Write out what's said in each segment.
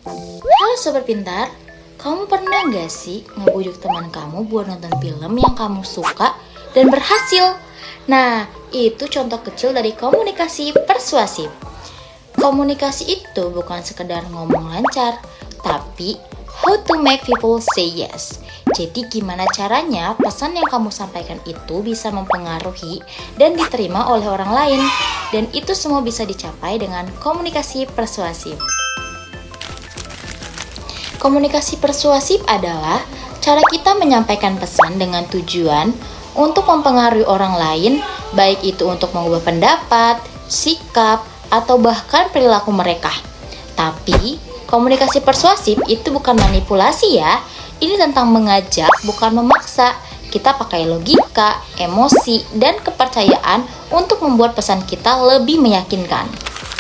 Halo Sobat Pintar, kamu pernah gak sih ngebujuk teman kamu buat nonton film yang kamu suka dan berhasil? Nah, itu contoh kecil dari komunikasi persuasif. Komunikasi itu bukan sekedar ngomong lancar, tapi how to make people say yes. Jadi gimana caranya pesan yang kamu sampaikan itu bisa mempengaruhi dan diterima oleh orang lain. Dan itu semua bisa dicapai dengan komunikasi persuasif. Komunikasi persuasif adalah cara kita menyampaikan pesan dengan tujuan untuk mempengaruhi orang lain, baik itu untuk mengubah pendapat, sikap, atau bahkan perilaku mereka. Tapi, komunikasi persuasif itu bukan manipulasi ya. Ini tentang mengajak, bukan memaksa. Kita pakai logika, emosi, dan kepercayaan untuk membuat pesan kita lebih meyakinkan.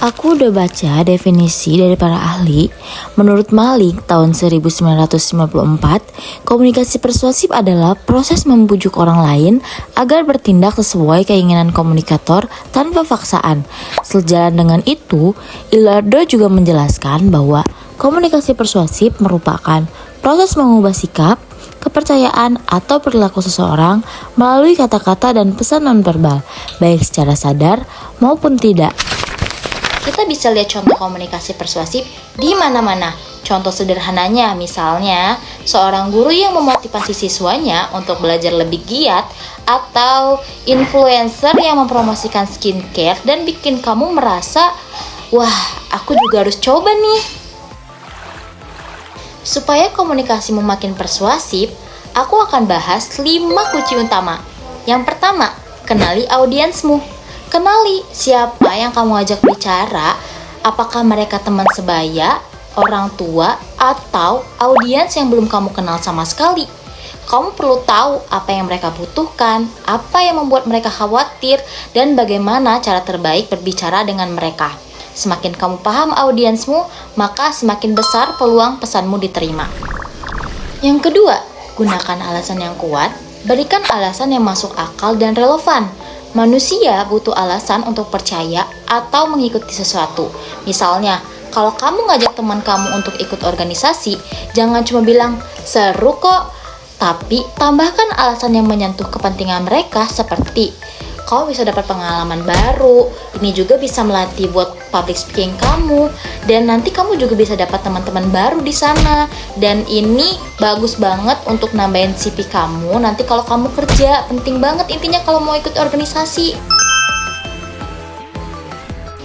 Aku udah baca definisi dari para ahli. Menurut Malik tahun 1994, komunikasi persuasif adalah proses membujuk orang lain agar bertindak sesuai keinginan komunikator tanpa paksaan. Sejalan dengan itu, Ilardo juga menjelaskan bahwa komunikasi persuasif merupakan proses mengubah sikap, kepercayaan, atau perilaku seseorang melalui kata-kata dan pesan nonverbal, baik secara sadar maupun tidak. Kita bisa lihat contoh komunikasi persuasif di mana-mana. Contoh sederhananya, misalnya seorang guru yang memotivasi siswanya untuk belajar lebih giat, atau influencer yang mempromosikan skincare dan bikin kamu merasa, wah, aku juga harus coba nih. Supaya komunikasimu makin persuasif, aku akan bahas 5 kunci utama. Yang pertama, kenali audiensmu. Kenali siapa yang kamu ajak bicara, apakah mereka teman sebaya, orang tua, atau audiens yang belum kamu kenal sama sekali. Kamu perlu tahu apa yang mereka butuhkan, apa yang membuat mereka khawatir, dan bagaimana cara terbaik berbicara dengan mereka. Semakin kamu paham audiensmu, maka semakin besar peluang pesanmu diterima. Yang kedua, gunakan alasan yang kuat, berikan alasan yang masuk akal dan relevan. Manusia butuh alasan untuk percaya atau mengikuti sesuatu. Misalnya, kalau kamu ngajak teman kamu untuk ikut organisasi, jangan cuma bilang, seru kok. Tapi, tambahkan alasan yang menyentuh kepentingan mereka seperti, kamu bisa dapat pengalaman baru, ini juga bisa melatih buat public speaking kamu, dan nanti kamu juga bisa dapat teman-teman baru di sana. Dan ini bagus banget untuk nambahin CV kamu nanti kalau kamu kerja. Penting banget intinya kalau mau ikut organisasi.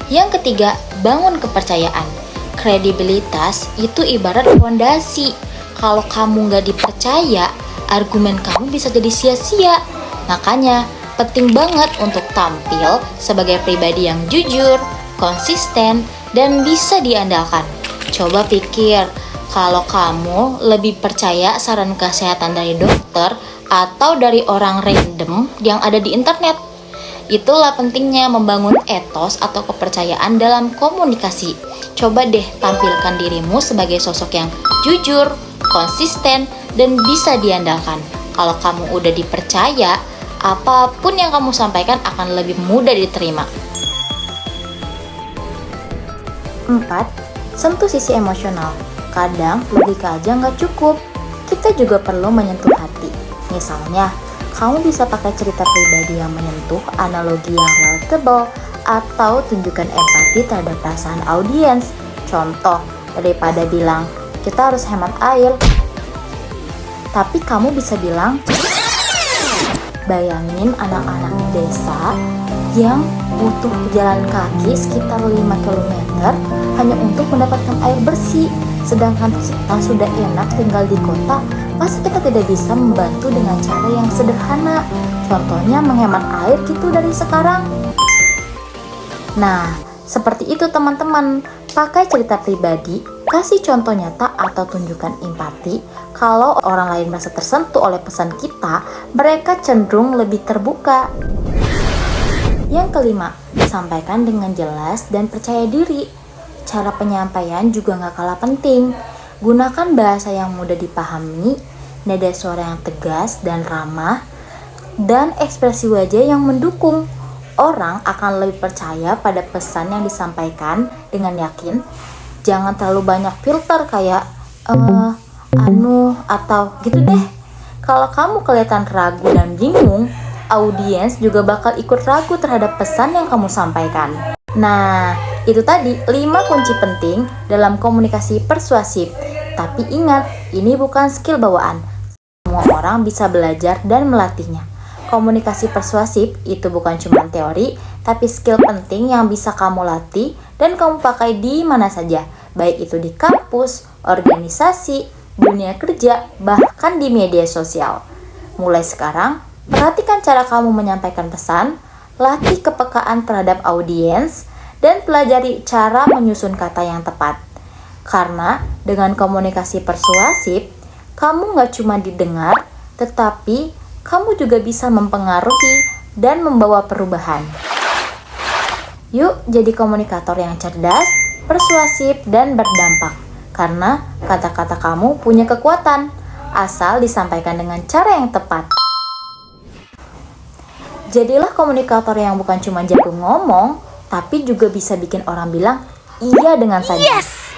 Yang ketiga, bangun kepercayaan. Kredibilitas itu ibarat fondasi. Kalau kamu nggak dipercaya, argumen kamu bisa jadi sia-sia. Makanya, penting banget untuk tampil sebagai pribadi yang jujur, konsisten, dan bisa diandalkan. Coba pikir, kalau kamu lebih percaya saran kesehatan dari dokter atau dari orang random yang ada di internet. Itulah pentingnya membangun etos atau kepercayaan dalam komunikasi. Coba deh tampilkan dirimu sebagai sosok yang jujur, konsisten, dan bisa diandalkan. Kalau kamu udah dipercaya, apapun yang kamu sampaikan akan lebih mudah diterima. 4. Sentuh sisi emosional. Kadang logika aja nggak cukup. Kita juga perlu menyentuh hati. Misalnya, kamu bisa pakai cerita pribadi yang menyentuh, analogi yang relatable, atau tunjukkan empati terhadap perasaan audiens. Contoh, daripada bilang, kita harus hemat air, tapi kamu bisa bilang, bayangin anak-anak di desa yang butuh jalan kaki sekitar 5 km hanya untuk mendapatkan air bersih. Sedangkan kita sudah enak tinggal di kota, masa kita tidak bisa membantu dengan cara yang sederhana? Contohnya menghemat air gitu dari sekarang. Nah, seperti itu teman-teman. Pakai cerita pribadi, kasih contoh nyata atau tunjukkan empati. Kalau orang lain merasa tersentuh oleh pesan kita, mereka cenderung lebih terbuka. Yang kelima, sampaikan dengan jelas dan percaya diri. Cara penyampaian juga gak kalah penting. Gunakan bahasa yang mudah dipahami, nada suara yang tegas dan ramah, dan ekspresi wajah yang mendukung. Orang akan lebih percaya pada pesan yang disampaikan dengan yakin. jangan terlalu banyak filter kayak atau gitu deh. Kalau kamu kelihatan ragu dan bingung, audiens juga bakal ikut ragu terhadap pesan yang kamu sampaikan. Nah, itu tadi 5 kunci penting dalam komunikasi persuasif. Tapi ingat, ini bukan skill bawaan. Semua orang bisa belajar dan melatihnya. Komunikasi persuasif itu bukan cuma teori, tapi skill penting yang bisa kamu latih dan kamu pakai di mana saja, baik itu di kampus, organisasi, dunia kerja, bahkan di media sosial. Mulai sekarang, perhatikan cara kamu menyampaikan pesan, latih kepekaan terhadap audiens, dan pelajari cara menyusun kata yang tepat. Karena dengan komunikasi persuasif, kamu gak cuma didengar, tetapi kamu juga bisa mempengaruhi dan membawa perubahan. Yuk jadi komunikator yang cerdas, persuasif, dan berdampak. Karena kata-kata kamu punya kekuatan, asal disampaikan dengan cara yang tepat. Jadilah komunikator yang bukan cuma jago ngomong, tapi juga bisa bikin orang bilang iya dengan saja. Yes!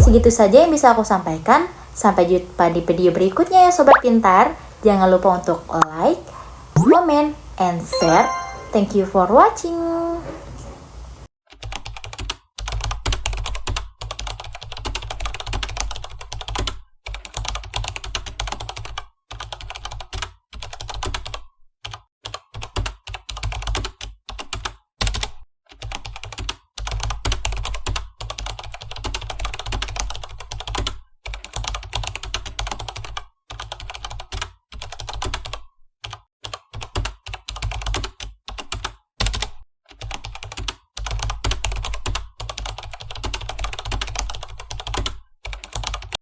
Segitu saja yang bisa aku sampaikan. Sampai jumpa di video berikutnya ya Sobat Pintar. Jangan lupa untuk like, comment, and share. Thank you for watching.